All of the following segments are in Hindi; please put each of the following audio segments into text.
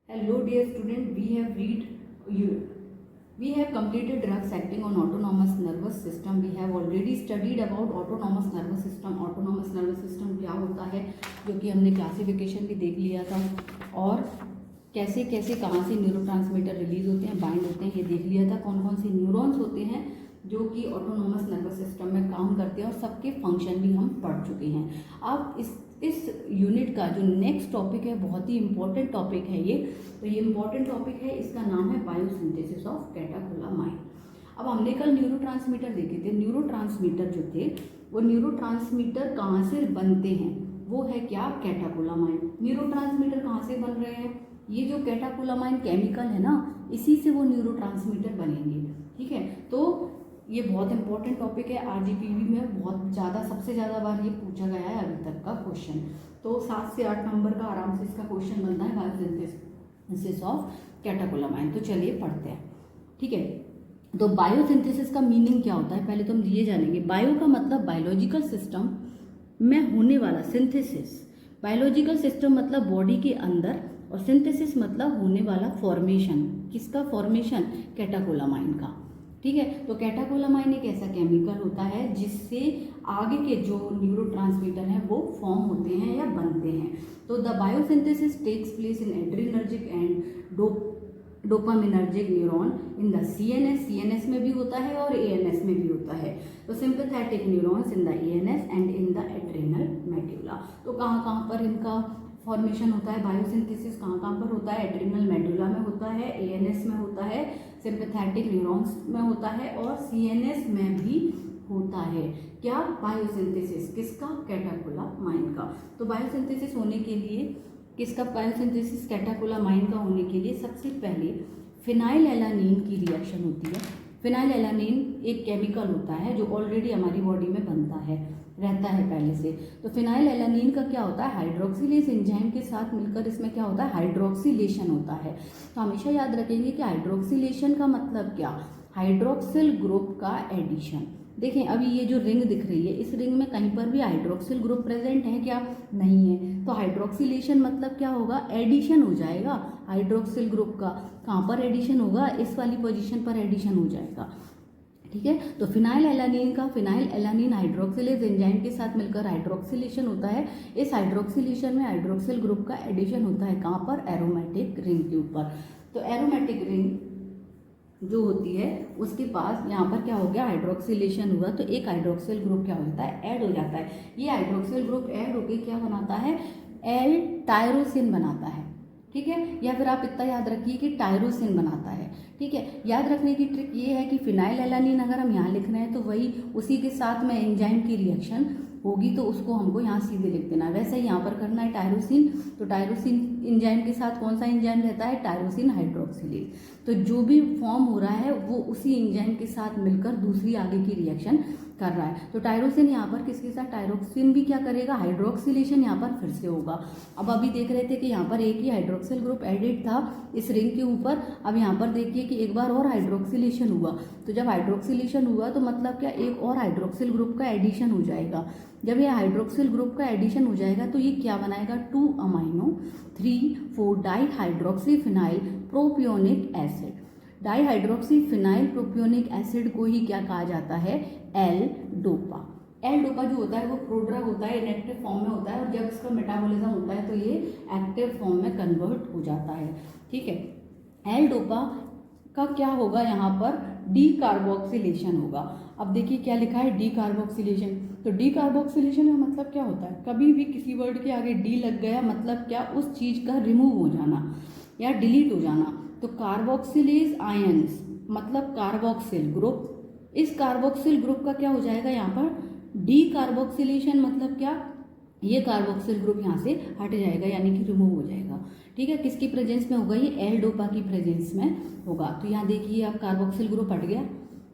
Hello dear student, we have completed drugs acting on autonomous nervous system. We have already studied about autonomous nervous system. Autonomous nervous system क्या होता है, जो कि हमने क्लासिफिकेशन भी देख लिया था, और कैसे कैसे कहाँ से न्यूरोट्रांसमीटर रिलीज होते हैं, बाइंड होते हैं, ये देख लिया था। कौन कौन से न्यूरॉन्स होते हैं जो कि ऑटोनोमस नर्वस सिस्टम में काम करते हैं, और सबके फंक्शन भी हम पढ़ चुके हैं। अब इस यूनिट का जो नेक्स्ट टॉपिक है बहुत ही इंपॉर्टेंट टॉपिक है ये। तो ये इंपॉर्टेंट टॉपिक है, इसका नाम है बायोसिंथेसिस ऑफ कैटाकोलामाइन। अब हमने कल न्यूरोट्रांसमीटर देखे थे। न्यूरोट्रांसमीटर जो थे वो न्यूरोट्रांसमीटर कहाँ से बनते हैं, वो है क्या, कैटाकोलामाइन। न्यूरोट्रांसमीटर कहाँ से बन रहे हैं, ये जो कैटाकोलामाइन केमिकल है ना, इसी से वो न्यूरोट्रांसमीटर बनेंगे। ठीक है, तो ये बहुत इंपॉर्टेंट टॉपिक है। आरजीपीवी में बहुत ज़्यादा, सबसे ज़्यादा बार ये पूछा गया है अभी तक का क्वेश्चन। तो 7 से 8 नंबर का आराम से इसका क्वेश्चन बनता है, बायोसिंथेसिस ऑफ कैटाकोलामाइन। तो चलिए पढ़ते हैं। ठीक है, तो बायोसिंथेसिस का मीनिंग क्या होता है, पहले तो हम ये जानेंगे। बायो का मतलब बायोलॉजिकल सिस्टम में होने वाला, सिंथेसिस, बायोलॉजिकल सिस्टम मतलब बॉडी के अंदर, और सिंथेसिस मतलब होने वाला फॉर्मेशन। किसका फॉर्मेशन, कैटाकोलामाइन का। ठीक है, तो कैटाकोलामाइन एक ऐसा केमिकल होता है जिससे आगे के जो न्यूरोट्रांसमीटर हैं वो फॉर्म होते हैं या बनते हैं। तो the biosynthesis takes place in adrenergic and dopaminergic neuron in the CNS में भी होता है और एएनएस में भी होता है। तो sympathetic neurons in the ANS and in the adrenal medulla. तो कहाँ कहाँ पर इनका फॉर्मेशन होता है, बायोसिंथेसिस कहाँ कहाँ पर होता है, एड्रेनल मेडुला में होता है, एएनएस में होता है, सिंपैथेटिक न्यूरॉन्स में होता है, और सीएनएस में भी होता है। क्या, बायोसिंथेसिस किसका, कैटाकोलामाइन का। तो बायोसिंथेसिस होने के लिए, किसका बायोसिंथेसिस, कैटाकोलामाइन का होने के लिए सबसे पहले फिनाइलएलानिन की रिएक्शन होती है। फिनाइलएलानिन एक केमिकल होता है जो ऑलरेडी हमारी बॉडी में बनता है, रहता है पहले से। तो फिनाइलएलानिन का क्या होता है, हाइड्रोक्सिलेज एंजाइम के साथ मिलकर इसमें क्या होता है, हाइड्रोक्सिलेशन होता है। तो हमेशा याद रखेंगे कि हाइड्रोक्सिलेशन का मतलब क्या, हाइड्रोक्सिल ग्रुप का एडिशन। देखें अभी ये जो रिंग दिख रही है, इस रिंग में कहीं पर भी हाइड्रोक्सिल ग्रुप प्रेजेंट है क्या, नहीं है। तो हाइड्रोक्सिलेशन मतलब क्या होगा, एडिशन हो जाएगा हाइड्रोक्सिल ग्रुप का। कहाँ पर एडिशन होगा, इस वाली पोजीशन पर एडिशन हो जाएगा। ठीक है, तो फिनाइलएलानिन का, फिनाइलएलानिन हाइड्रोक्सिलेज एंजाइम के साथ मिलकर हाइड्रोक्सिलेशन होता है। इस हाइड्रोक्सिलेशन में हाइड्रोक्सिल ग्रुप का एडिशन होता है, कहाँ पर, एरोमेटिक रिंग के ऊपर। तो एरोमेटिक रिंग जो होती है उसके पास यहाँ पर क्या हो गया, हाइड्रोक्सिलेशन हुआ, तो एक हाइड्रोक्सिल ग्रुप क्या हो जाता है, ऐड हो जाता है। ये हाइड्रोक्सिल ग्रुप ऐड होकर क्या बनाता है, एल टायरोसिन बनाता है। ठीक है, या फिर आप इतना याद रखिए कि टायरोसिन बनाता है। ठीक है, याद रखने की ट्रिक ये है कि फिनाइलएलानिन अगर हम यहाँ लिख रहे हैं तो वही उसी के साथ में एंजाइम की रिएक्शन होगी, तो उसको हमको यहाँ सीधे लिख देना है। वैसे ही यहाँ पर करना है टायरोसिन, तो टायरोसिन एंजाइम के साथ कौन सा एंजाइम रहता है, टायरोसिन हाइड्रोक्सिलेज। तो जो भी फॉर्म हो रहा है वो उसी एंजाइम के साथ मिलकर दूसरी आगे की रिएक्शन कर रहा है। तो टायरोसिन यहाँ पर किसके साथ, टायरोक्सिन भी क्या करेगा, हाइड्रोक्सिलेशन यहाँ पर फिर से होगा। अब अभी देख रहे थे कि यहाँ पर एक ही हाइड्रोक्सिल ग्रुप एडेड था इस रिंग के ऊपर। अब यहाँ पर देखिए कि एक बार और हाइड्रोक्सिलेशन हुआ। तो जब हाइड्रोक्सिलेशन हुआ तो मतलब क्या, एक और हाइड्रोक्सिल ग्रुप का एडिशन हो जाएगा। जब ये हाइड्रोक्सिल ग्रुप का एडिशन हो जाएगा तो ये क्या बनाएगा, 2 amino 3,4 dihydroxy phenyl propionic acid. Dihydroxy phenyl propionic acid को ही क्या कहा जाता है, एल डोपा। एल डोपा जो होता है वो प्रोड्रग होता है, इनएक्टिव फॉर्म में होता है, और जब इसका मेटाबॉलिज्म होता है तो ये एक्टिव फॉर्म में कन्वर्ट हो जाता है। ठीक है, एल डोपा का क्या होगा, यहाँ पर डी कार्बोक्सिलेशन होगा। अब देखिए क्या लिखा है, डी कार्बोक्सिलेशन। तो डी कार्बोक्सिलेशन का मतलब क्या होता है, कभी भी किसी वर्ड के आगे डी लग गया मतलब क्या, उस चीज़ का रिमूव हो जाना या डिलीट हो जाना। तो कार्बोक्सिलेज आयंस मतलब कार्बोक्सिल ग्रुप, इस कार्बोक्सिल ग्रुप का क्या हो जाएगा, यहाँ पर डी कार्बोक्सिलेशन मतलब क्या, ये कार्बोक्सिल ग्रुप यहाँ से हट जाएगा, यानी कि रिमूव हो जाएगा। ठीक है, किसकी प्रेजेंस में होगा, ये एल डोपा की प्रेजेंस में होगा। तो यहाँ देखिए आप कार्बोक्सिल ग्रुप हट गया।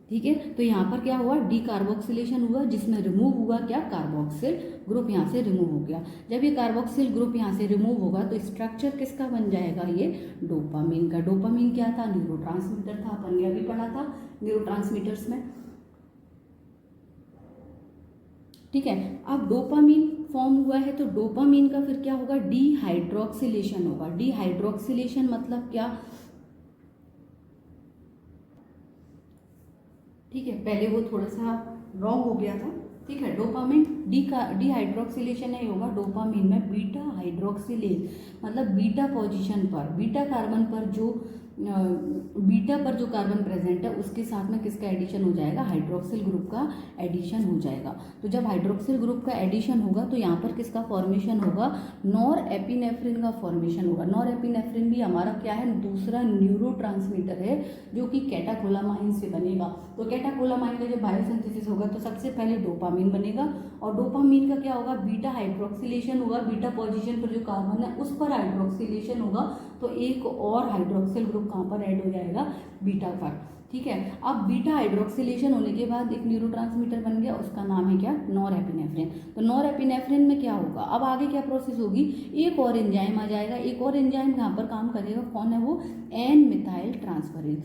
ठीक है, तो यहाँ पर क्या हुआ, डी कार्बोक्सिलेशन हुआ, जिसमें रिमूव हुआ क्या, कार्बोक्सिल ग्रुप यहाँ से रिमूव हो गया। जब ये कार्बोक्सिल ग्रुप यहाँ से रिमूव होगा तो स्ट्रक्चर किसका बन जाएगा, ये डोपामिन का। डोपामिन क्या था, न्यूरोट्रांसमीटर था, अपन ने अभी पढ़ा था न्यूरोट्रांसमीटर्स में। ठीक है। अब डोपामीन फॉर्म हुआ है तो डोपामीन का फिर क्या होगा, डीहाइड्रोक्सिलेशन होगा। डीहाइड्रोक्सिलेशन मतलब क्या, ठीक है, पहले वो थोड़ा सा रॉन्ग हो गया था, ठीक है। डोपामिन डीहाइड्रोक्सिलेशन नहीं होगा, डोपामिन में बीटा हाइड्रोक्सिलेज, मतलब बीटा पोजीशन पर, बीटा कार्बन पर जो बीटा पर जो कार्बन प्रेजेंट है उसके साथ में किसका एडिशन हो जाएगा, हाइड्रोक्सिल ग्रुप का एडिशन हो जाएगा। तो जब हाइड्रोक्सिल ग्रुप का एडिशन होगा तो यहाँ पर किसका फॉर्मेशन होगा, नॉर एपिनेफ्रिन का फॉर्मेशन होगा। नॉर एपिनेफ्रिन भी हमारा क्या है, दूसरा न्यूरोट्रांसमीटर है जो कि कैटाकोलामाइन से बनेगा। तो कैटाकोलामाइन का जब बायोसिंथेसिस होगा तो सबसे पहले डोपामीन बनेगा, और डोपामीन का क्या होगा, बीटा हाइड्रोक्सिलेशन होगा, बीटा पोजीशन पर जो कार्बन है उस पर हाइड्रोक्सिलेशन होगा, तो एक और हाइड्रोक्सिल ग्रुप कहाँ पर ऐड हो जाएगा, बीटा पर, ठीक है। अब बीटा हाइड्रोक्सिलेशन होने के बाद एक न्यूरोट्रांसमीटर बन गया, उसका नाम है क्या, नॉरएपिनेफ्रिन। तो नॉरएपिनेफ्रिन में क्या होगा, अब आगे क्या प्रोसेस होगी, एक और एंजाइम आ जाएगा, एक और एंजाइम यहाँ पर काम करेगा, कौन है वो, एन मिथाइल ट्रांसफरेज।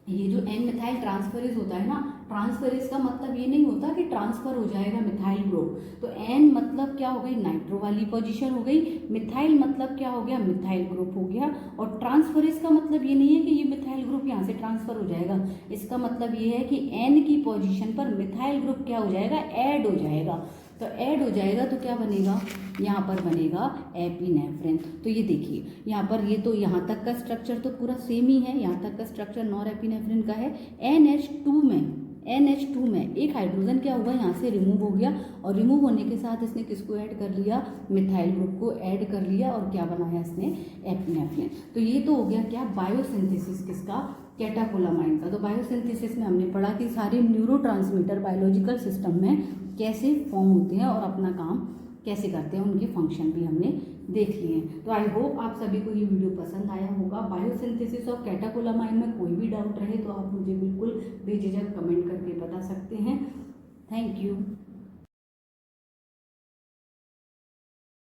ये जो एन मिथाइल ट्रांसफरेज होता है ना, ट्रांसफरेज का मतलब ये नहीं होता कि ट्रांसफर हो जाएगा मिथाइल ग्रुप। तो एन मतलब क्या हो गई, नाइट्रो वाली पोजीशन हो गई, मिथाइल मतलब क्या हो गया, मिथाइल ग्रुप हो गया। और ट्रांसफरेज का मतलब ये नहीं है कि ये मिथाइल ग्रुप यहाँ से ट्रांसफर हो जाएगा, इसका मतलब ये है कि एन की पोजीशन पर मिथाइल ग्रुप क्या हो जाएगा, ऐड हो जाएगा। तो ऐड हो जाएगा तो क्या बनेगा, यहाँ पर बनेगा एपिनेफ्रिन। तो ये देखिए यहाँ पर, ये तो यहाँ तक का स्ट्रक्चर तो पूरा सेम ही है, यहाँ तक का स्ट्रक्चर नॉरएपिनेफ्रिन का है। NH2 में एक हाइड्रोजन क्या हुआ, यहाँ से रिमूव हो गया, और रिमूव होने के साथ इसने किसको ऐड कर लिया, मिथाइल ग्रुप को ऐड कर लिया, और क्या बनाया इसने, एपिनेफ्रिन। तो ये तो हो गया क्या, बायोसिंथेसिस किसका, कैटाकोलामाइन का। तो बायोसिंथेसिस में हमने पढ़ा कि सारे न्यूरोट्रांसमीटर बायोलॉजिकल सिस्टम में कैसे फॉर्म होते हैं और अपना काम कैसे करते हैं, उनके फंक्शन भी हमने देख लिए हैं। तो आई होप आप सभी को ये वीडियो पसंद आया होगा। बायोसिंथेसिस ऑफ कैटाकोलामाइन में कोई भी डाउट रहे तो आप मुझे बिल्कुल बेझिझक कमेंट करके बता सकते हैं। Thank you.